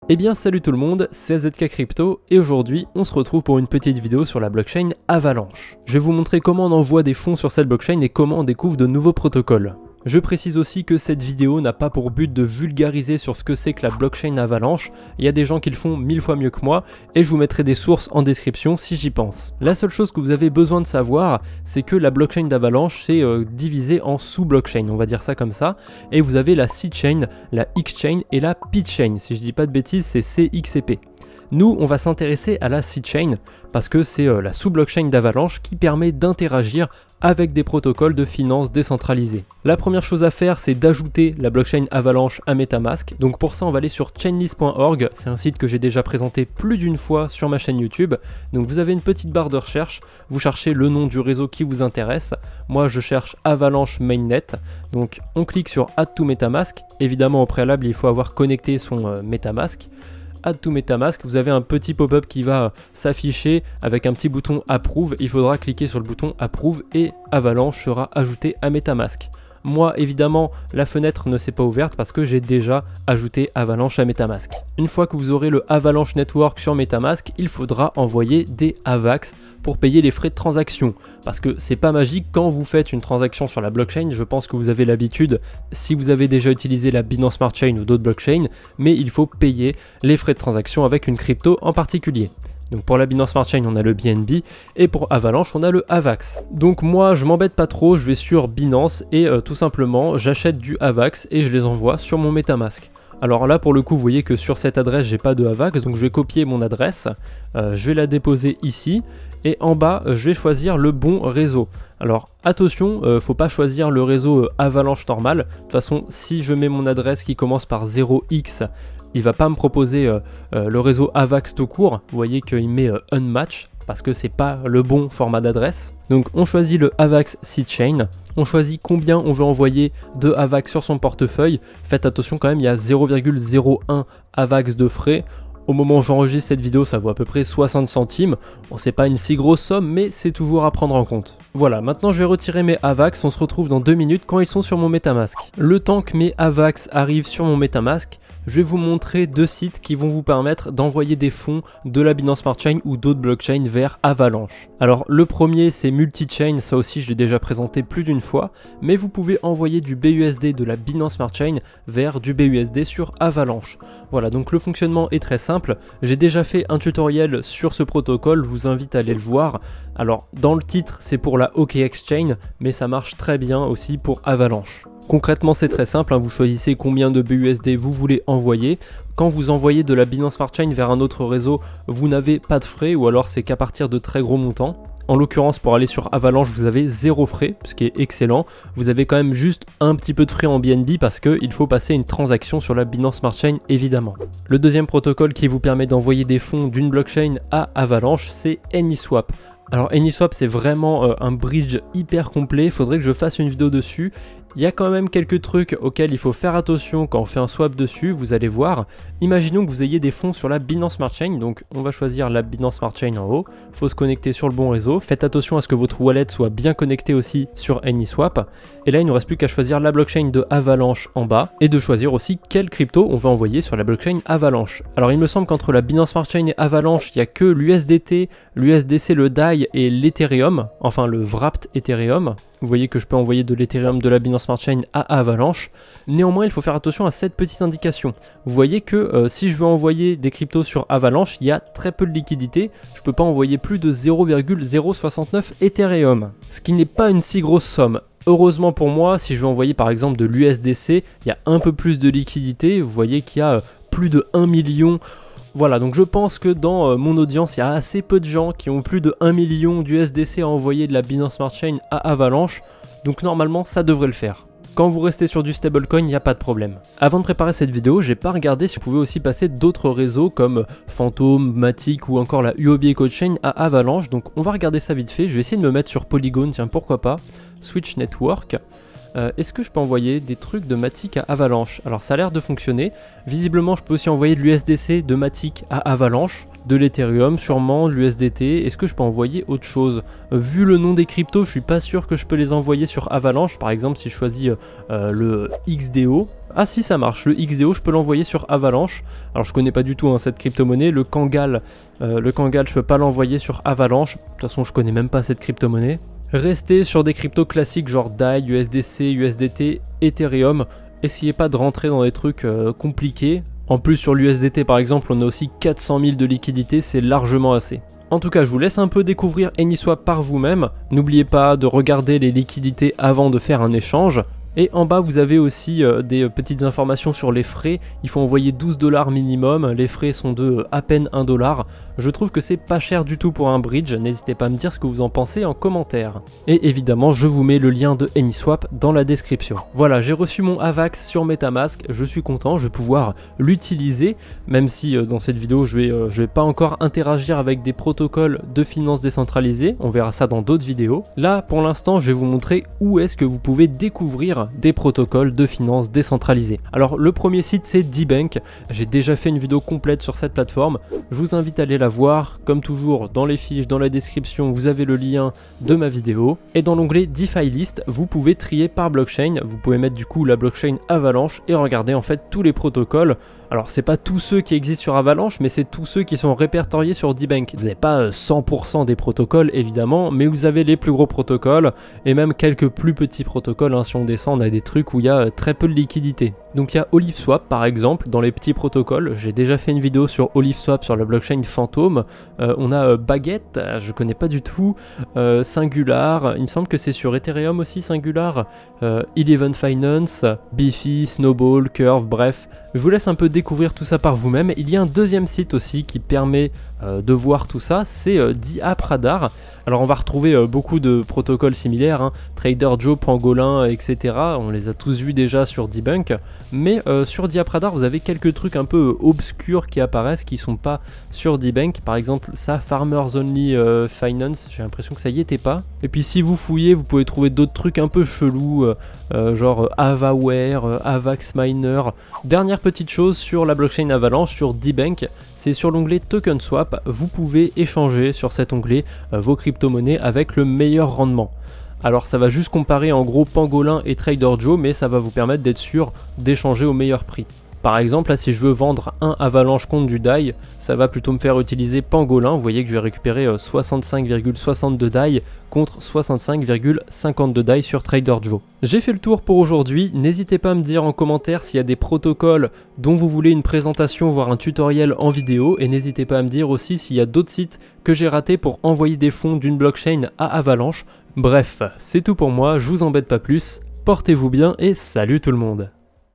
Eh bien salut tout le monde, c'est AZK Crypto et aujourd'hui on se retrouve pour une petite vidéo sur la blockchain Avalanche. Je vais vous montrer comment on envoie des fonds sur cette blockchain et comment on découvre de nouveaux protocoles. Je précise aussi que cette vidéo n'a pas pour but de vulgariser sur ce que c'est que la blockchain Avalanche, il y a des gens qui le font 1000 fois mieux que moi et je vous mettrai des sources en description si j'y pense. La seule chose que vous avez besoin de savoir, c'est que la blockchain d'Avalanche c'est divisé en sous-blockchain, on va dire ça comme ça, et vous avez la C-chain, la X-chain et la P-chain, si je dis pas de bêtises c'est C, X et P. Nous, on va s'intéresser à la C-chain parce que c'est la sous-blockchain d'Avalanche qui permet d'interagir avec des protocoles de finance décentralisés. La première chose à faire, c'est d'ajouter la blockchain Avalanche à MetaMask. Donc pour ça, on va aller sur chainlist.org. C'est un site que j'ai déjà présenté plus d'une fois sur ma chaîne YouTube. Donc vous avez une petite barre de recherche. Vous cherchez le nom du réseau qui vous intéresse. Moi, je cherche Avalanche Mainnet. Donc on clique sur Add to MetaMask. Évidemment, au préalable, il faut avoir connecté son MetaMask. Add to MetaMask, vous avez un petit pop-up qui va s'afficher avec un petit bouton Approve. Il faudra cliquer sur le bouton Approve et Avalanche sera ajouté à MetaMask. Moi, évidemment, la fenêtre ne s'est pas ouverte parce que j'ai déjà ajouté Avalanche à MetaMask. Une fois que vous aurez le Avalanche Network sur MetaMask, il faudra envoyer des AVAX pour payer les frais de transaction. Parce que c'est pas magique quand vous faites une transaction sur la blockchain, je pense que vous avez l'habitude si vous avez déjà utilisé la Binance Smart Chain ou d'autres blockchains, mais il faut payer les frais de transaction avec une crypto en particulier. Donc pour la Binance Smart Chain, on a le BNB et pour Avalanche, on a le AVAX. Donc moi, je m'embête pas trop, je vais sur Binance et tout simplement, j'achète du AVAX et je les envoie sur mon MetaMask. Alors là, pour le coup, vous voyez que sur cette adresse, j'ai pas de AVAX, donc je vais copier mon adresse, je vais la déposer ici et en bas, je vais choisir le bon réseau. Alors attention, faut pas choisir le réseau Avalanche normal. De toute façon, si je mets mon adresse qui commence par 0x, il va pas me proposer le réseau AVAX tout court. Vous voyez qu'il met Unmatch parce que c'est pas le bon format d'adresse. Donc on choisit le AVAX C-chain. On choisit combien on veut envoyer de AVAX sur son portefeuille. Faites attention quand même, il y a 0,01 AVAX de frais. Au moment où j'enregistre cette vidéo, ça vaut à peu près 60 centimes. Bon, c'est pas une si grosse somme, mais c'est toujours à prendre en compte. Voilà, maintenant je vais retirer mes AVAX. On se retrouve dans 2 minutes quand ils sont sur mon MetaMask. Le temps que mes AVAX arrivent sur mon MetaMask, je vais vous montrer 2 sites qui vont vous permettre d'envoyer des fonds de la Binance Smart Chain ou d'autres blockchains vers Avalanche. Alors le premier c'est Multichain, ça aussi je l'ai déjà présenté plus d'une fois, mais vous pouvez envoyer du BUSD de la Binance Smart Chain vers du BUSD sur Avalanche. Voilà, donc le fonctionnement est très simple. J'ai déjà fait un tutoriel sur ce protocole, je vous invite à aller le voir. Alors dans le titre c'est pour la OKX Chain, mais ça marche très bien aussi pour Avalanche. Concrètement, c'est très simple, hein, vous choisissez combien de BUSD vous voulez envoyer. Quand vous envoyez de la Binance Smart Chain vers un autre réseau, vous n'avez pas de frais ou alors c'est qu'à partir de très gros montants. En l'occurrence, pour aller sur Avalanche, vous avez 0 frais, ce qui est excellent. Vous avez quand même juste un petit peu de frais en BNB parce qu'il faut passer une transaction sur la Binance Smart Chain, évidemment. Le deuxième protocole qui vous permet d'envoyer des fonds d'une blockchain à Avalanche, c'est AnySwap. Alors AnySwap, c'est vraiment un bridge hyper complet, il faudrait que je fasse une vidéo dessus. Il y a quand même quelques trucs auxquels il faut faire attention quand on fait un swap dessus, vous allez voir. Imaginons que vous ayez des fonds sur la Binance Smart Chain, donc on va choisir la Binance Smart Chain en haut. Il faut se connecter sur le bon réseau. Faites attention à ce que votre wallet soit bien connecté aussi sur AnySwap. Et là, il ne nous reste plus qu'à choisir la blockchain de Avalanche en bas et de choisir aussi quelle crypto on va envoyer sur la blockchain Avalanche. Alors il me semble qu'entre la Binance Smart Chain et Avalanche, il n'y a que l'USDT, l'USDC, le DAI et l'Ethereum, enfin le Wrapped Ethereum. Vous voyez que je peux envoyer de l'Ethereum de la Binance Smart Chain à Avalanche. Néanmoins, il faut faire attention à cette petite indication. Vous voyez que si je veux envoyer des cryptos sur Avalanche, il y a très peu de liquidité. Je ne peux pas envoyer plus de 0,069 Ethereum, ce qui n'est pas une si grosse somme. Heureusement pour moi, si je veux envoyer par exemple de l'USDC, il y a un peu plus de liquidité. Vous voyez qu'il y a plus de 1 million. Voilà, donc je pense que dans mon audience, il y a assez peu de gens qui ont plus de 1 million d'USDC à envoyer de la Binance Smart Chain à Avalanche. Donc normalement, ça devrait le faire. Quand vous restez sur du stablecoin, il n'y a pas de problème. Avant de préparer cette vidéo, j'ai pas regardé si vous pouvez aussi passer d'autres réseaux comme Phantom, Matic ou encore la UOB EcoChain à Avalanche. Donc on va regarder ça vite fait. Je vais essayer de me mettre sur Polygon, tiens pourquoi pas. Switch Network. Est-ce que je peux envoyer des trucs de Matic à Avalanche? Alors ça a l'air de fonctionner. Visiblement je peux aussi envoyer de l'USDC de Matic à Avalanche, de l'Ethereum sûrement, de l'USDT. Est-ce que je peux envoyer autre chose? Vu le nom des cryptos, je suis pas sûr que je peux les envoyer sur Avalanche. Par exemple si je choisis le XDO, Ah si, ça marche, le XDO je peux l'envoyer sur Avalanche. Alors je connais pas du tout cette crypto-monnaie, le Kangal je peux pas l'envoyer sur Avalanche. De toute façon je connais même pas cette crypto-monnaie. Restez sur des cryptos classiques genre DAI, USDC, USDT, Ethereum. Essayez pas de rentrer dans des trucs compliqués. En plus sur l'USDT par exemple on a aussi 400 000 de liquidité, c'est largement assez. En tout cas je vous laisse un peu découvrir AnySwap par vous-même. N'oubliez pas de regarder les liquidités avant de faire un échange. Et en bas vous avez aussi des petites informations sur les frais. Il faut envoyer 12 $ minimum, les frais sont de à peine 1 $. Je trouve que c'est pas cher du tout pour un bridge, n'hésitez pas à me dire ce que vous en pensez en commentaire. Et évidemment je vous mets le lien de AnySwap dans la description. Voilà, j'ai reçu mon AVAX sur Metamask, je suis content, je vais pouvoir l'utiliser, même si dans cette vidéo je vais pas encore interagir avec des protocoles de finance décentralisés, on verra ça dans d'autres vidéos. Là pour l'instant je vais vous montrer où est-ce que vous pouvez découvrir des protocoles de finance décentralisés. Alors le premier site c'est DBank, j'ai déjà fait une vidéo complète sur cette plateforme, je vous invite à aller la voir, comme toujours dans les fiches, dans la description vous avez le lien de ma vidéo, et dans l'onglet DeFi List vous pouvez trier par blockchain, vous pouvez mettre du coup la blockchain Avalanche et regarder en fait tous les protocoles. Alors c'est pas tous ceux qui existent sur Avalanche, mais c'est tous ceux qui sont répertoriés sur DBank. Vous n'avez pas 100% des protocoles évidemment, mais vous avez les plus gros protocoles et même quelques plus petits protocoles. Si on descend, on a des trucs où il y a très peu de liquidité. Donc il y a OliveSwap par exemple dans les petits protocoles. J'ai déjà fait une vidéo sur OliveSwap sur la blockchain Phantom. On a Baguette, je connais pas du tout. Singular, il me semble que c'est sur Ethereum aussi Singular. Eleven Finance, Bifi, Snowball, Curve, bref. Je vous laisse un peu découvrir tout ça par vous-même. Il y a un deuxième site aussi qui permet de voir tout ça, c'est DAppRadar. Alors on va retrouver beaucoup de protocoles similaires, TraderJoe, Pangolin, etc. On les a tous vus déjà sur DBank, mais sur DAppRadar vous avez quelques trucs un peu obscurs qui apparaissent qui sont pas sur DBank. Par exemple ça, Farmers Only Finance, j'ai l'impression que ça y était pas. Et puis si vous fouillez vous pouvez trouver d'autres trucs un peu chelous, genre Avaware, Avax Miner. Dernière petite chose sur la blockchain Avalanche, sur DBank, c'est sur l'onglet Token Swap, vous pouvez échanger sur cet onglet vos crypto-monnaies avec le meilleur rendement. Alors ça va juste comparer en gros Pangolin et TraderJoe, mais ça va vous permettre d'être sûr d'échanger au meilleur prix. Par exemple, là si je veux vendre un Avalanche contre du DAI, ça va plutôt me faire utiliser Pangolin. Vous voyez que je vais récupérer 65,62 DAI contre 65,52 DAI sur TraderJoe. J'ai fait le tour pour aujourd'hui, n'hésitez pas à me dire en commentaire s'il y a des protocoles dont vous voulez une présentation, voire un tutoriel en vidéo, et n'hésitez pas à me dire aussi s'il y a d'autres sites que j'ai ratés pour envoyer des fonds d'une blockchain à Avalanche. Bref, c'est tout pour moi, je vous embête pas plus, portez-vous bien et salut tout le monde!